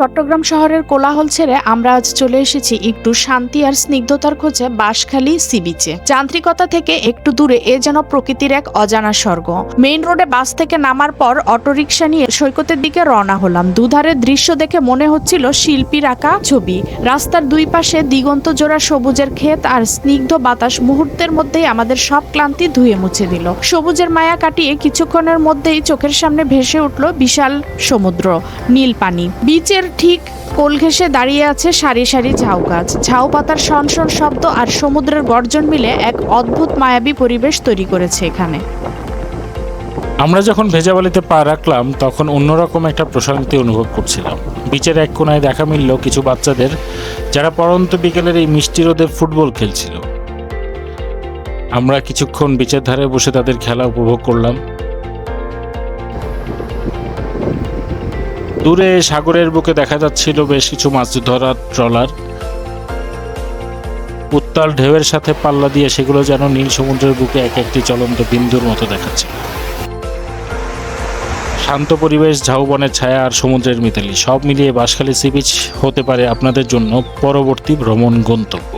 চট্টগ্রাম শহরের কোলাহল ছেড়ে আমরা আজ চলে এসেছি একটু শান্তি আর স্নিগ্ধতার খোঁজে বাঁশখালী সি বিচে। যান্ত্রিকতা থেকে একটু দূরে এ যেন প্রকৃতির এক অজানা স্বর্গ। মেইন রোডে বাস থেকে নামার পর অটোরিকশা নিয়ে সৈকতের দিকে রওনা হলাম। দুধারের দৃশ্য দেখে মনে হচ্ছিল শিল্পীর আঁকা ছবি। রাস্তার দুই পাশে দিগন্ত জোড়া সবুজের ক্ষেত আর স্নিগ্ধ বাতাস মুহূর্তের মধ্যেই আমাদের সব ক্লান্তি ধুয়ে মুছে দিল। সবুজের মায়া কাটিয়ে কিছুক্ষণের মধ্যেই চোখের সামনে ভেসে উঠল বিশাল সমুদ্র, নীল পানি। বিচের ঠিক কোল ঘেঁষে দাঁড়িয়ে আছে সারি সারি ঝাউ গাছ। ঝাউ পাতার শনশন শব্দ আর সমুদ্রের গর্জন মিলে এক অদ্ভুত মায়াবী পরিবেশ তৈরি করেছে এখানে। আমরা যখন ভেজাবালিতে পা রাখলাম তখন অন্যরকম একটা প্রশান্তি অনুভব করছিলাম। বিচের এক কোনায় দেখা মিলল কিছু বাচ্চাদের, যারা পড়ন্ত বিকেলের এই মিষ্টি রোদে ফুটবল খেলছিল। আমরা কিছুক্ষণ বিচের ধারে বসে তাদের খেলা উপভোগ করলাম। দূরে সাগরের বুকে দেখা যাচ্ছিল বেশ কিছু মাছ ধরার ট্রলার। উত্তাল ঢেউয়ের সাথে পাল্লা দিয়ে সেগুলো যেন নীল সমুদ্রের বুকে এক একটি চলন্ত বিন্দুর মতো দেখাচ্ছিল। শান্ত পরিবেশ, ঝাউবনের ছায়া আর সমুদ্রের মিতালি, সব মিলিয়ে বাঁশখালী সি বিচ হতে পারে আপনাদের জন্য পরবর্তী ভ্রমণ গন্তব্য।